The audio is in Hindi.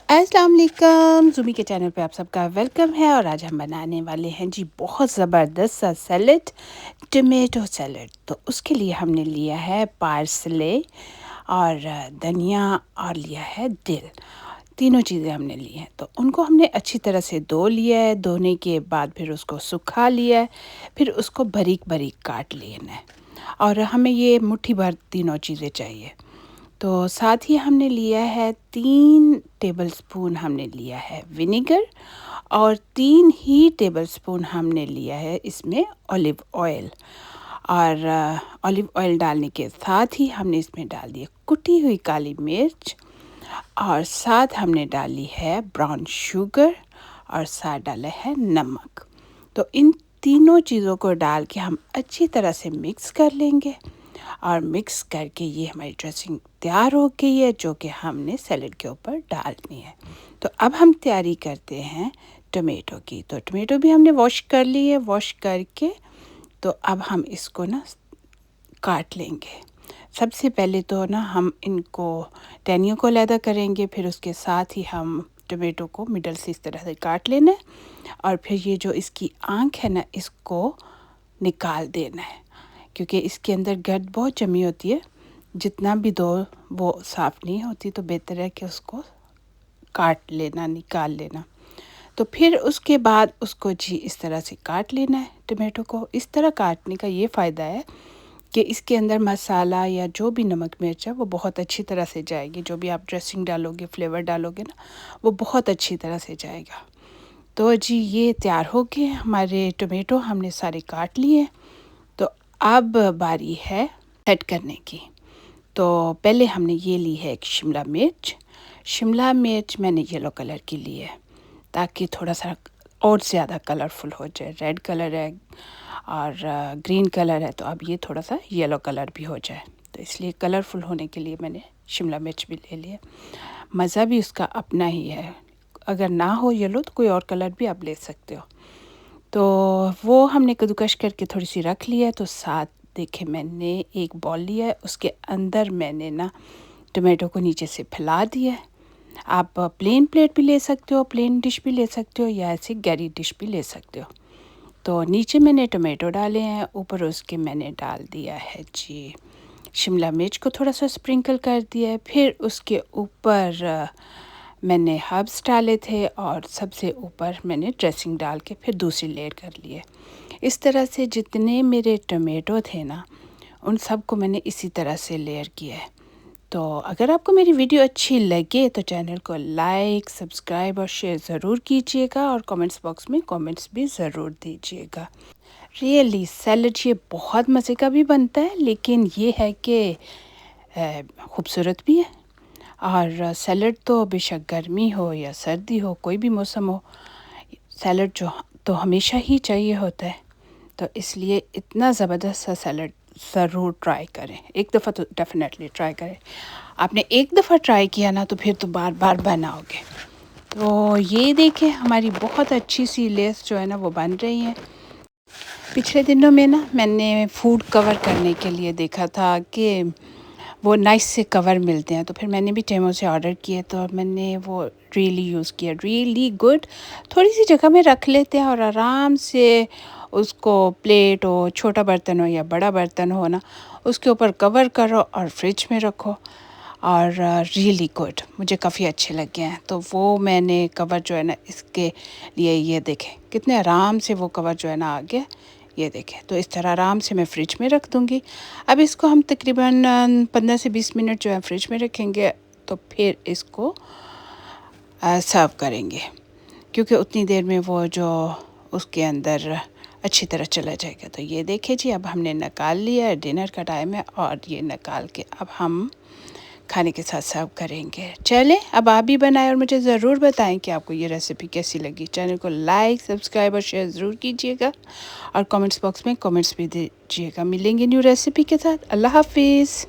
अस्सलाम वालेकुम, ज़ूमी के चैनल पे आप सबका वेलकम है। और आज हम बनाने वाले हैं जी बहुत ज़बरदस्त सा सैलेड, टमेटो सैलेड। तो उसके लिए हमने लिया है पार्सले और धनिया और लिया है दिल। तीनों चीज़ें हमने ली हैं। तो उनको हमने अच्छी तरह से धो लिया है। धोने के बाद फिर उसको सुखा लिया है। फिर उसको बारीक बारीक काट लेना है। और हमें ये मुट्ठी भर तीनों चीज़ें चाहिए। तो साथ ही हमने लिया है 3 टेबलस्पून हमने लिया है विनेगर और 3 ही टेबलस्पून हमने लिया है इसमें ऑलिव ऑयल। और ऑलिव ऑयल डालने के साथ ही हमने इसमें डाल दिया कुटी हुई काली मिर्च और साथ हमने डाली है ब्राउन शुगर और साथ डाला है नमक। तो इन तीनों चीज़ों को डाल के हम अच्छी तरह से मिक्स कर लेंगे और मिक्स करके ये हमारी ड्रेसिंग तैयार हो गई है जो कि हमने सैलेड के ऊपर डालनी है। तो अब हम तैयारी करते हैं टमेटो की। तो टमेटो भी हमने वॉश कर ली है। वॉश करके तो अब हम इसको ना काट लेंगे। सबसे पहले तो ना हम इनको टहनियों को अलहदा करेंगे, फिर उसके साथ ही हम टमेटो को मिडल से इस तरह से काट लेना है और फिर ये जो इसकी आँख है ना इसको निकाल देना है, क्योंकि इसके अंदर गर्द बहुत जमी होती है। जितना भी दो वो साफ़ नहीं होती, तो बेहतर है कि उसको काट लेना, निकाल लेना। तो फिर उसके बाद उसको जी इस तरह से काट लेना है। टमेटो को इस तरह काटने का ये फ़ायदा है कि इसके अंदर मसाला या जो भी नमक मिर्च है वो बहुत अच्छी तरह से जाएगी। जो भी आप ड्रेसिंग डालोगे, फ्लेवर डालोगे ना, वो बहुत अच्छी तरह से जाएगा। तो जी ये तैयार हो गए हमारे टमेटो, हमने सारे काट लिए। तो अब बारी है कट करने की। तो पहले हमने ये ली है एक शिमला मिर्च। शिमला मिर्च मैंने येलो कलर की ली है ताकि थोड़ा सा और ज़्यादा कलरफुल हो जाए। रेड कलर है और ग्रीन कलर है, तो अब ये थोड़ा सा येलो कलर भी हो जाए, तो इसलिए कलरफुल होने के लिए मैंने शिमला मिर्च भी ले लिया। मज़ा भी उसका अपना ही है। अगर ना हो येलो तो कोई और कलर भी आप ले सकते हो। तो वो हमने कद्दूकस करके थोड़ी सी रख लिया। तो साथ देखे मैंने एक बॉल लिया है, उसके अंदर मैंने ना टमाटो को नीचे से फैला दिया है। आप प्लेन प्लेट भी ले सकते हो, प्लेन डिश भी ले सकते हो, या ऐसे गैरी डिश भी ले सकते हो। तो नीचे मैंने टमाटो डाले हैं, ऊपर उसके मैंने डाल दिया है जी शिमला मिर्च को थोड़ा सा स्प्रिंकल कर दिया है। फिर उसके ऊपर मैंने हर्ब्स डाले थे और सबसे ऊपर मैंने ड्रेसिंग डाल के फिर दूसरी लेयर कर लिए। इस तरह से जितने मेरे टमेटो थे ना, उन सब को मैंने इसी तरह से लेयर किया है। तो अगर आपको मेरी वीडियो अच्छी लगे तो चैनल को लाइक, सब्सक्राइब और शेयर ज़रूर कीजिएगा और कमेंट्स बॉक्स में कमेंट्स भी ज़रूर दीजिएगा। रियली सैलड ये बहुत मज़े का भी बनता है, लेकिन ये है कि खूबसूरत भी है। और सैलड तो बेशक गर्मी हो या सर्दी हो, कोई भी मौसम हो, सैलड जो तो हमेशा ही चाहिए होता है। तो इसलिए इतना ज़बरदस्त सा सैलड ज़रूर ट्राई करें। एक दफ़ा तो डेफ़िनेटली ट्राई करें। आपने एक दफ़ा ट्राई किया ना तो फिर तो बार बार बनाओगे। तो ये देखें हमारी बहुत अच्छी सी लेस जो है ना वो बन रही है। पिछले दिनों में ना मैंने फूड कवर करने के लिए देखा था कि वो नाइस से कवर मिलते हैं, तो फिर मैंने भी टेमो से ऑर्डर किए। तो मैंने वो रियली यूज़ किया, रियली गुड। थोड़ी सी जगह में रख लेते हैं और आराम से उसको प्लेट हो, छोटा बर्तन हो या बड़ा बर्तन हो ना, उसके ऊपर कवर करो और फ्रिज में रखो। और रियली गुड, मुझे काफ़ी अच्छे लगे हैं। तो वो मैंने कवर जो है ना इसके लिए, ये देखें कितने आराम से वो कवर जो है ना आ गया। ये देखें, तो इस तरह आराम से मैं फ़्रिज में रख दूँगी। अब इसको हम तकरीबन 15 से 20 मिनट जो है फ्रिज में रखेंगे, तो फिर इसको सर्व करेंगे, क्योंकि उतनी देर में वो जो उसके अंदर अच्छी तरह चला जाएगा। तो ये देखिए जी, अब हमने निकाल लिया है। डिनर का टाइम है और ये निकाल के अब हम खाने के साथ सर्व करेंगे। चलें, अब आप भी बनाएं और मुझे ज़रूर बताएं कि आपको ये रेसिपी कैसी लगी। चैनल को लाइक, सब्सक्राइब और शेयर ज़रूर कीजिएगा और कमेंट्स बॉक्स में कमेंट्स भी दीजिएगा। मिलेंगे न्यू रेसिपी के साथ। अल्लाह हाफिज़।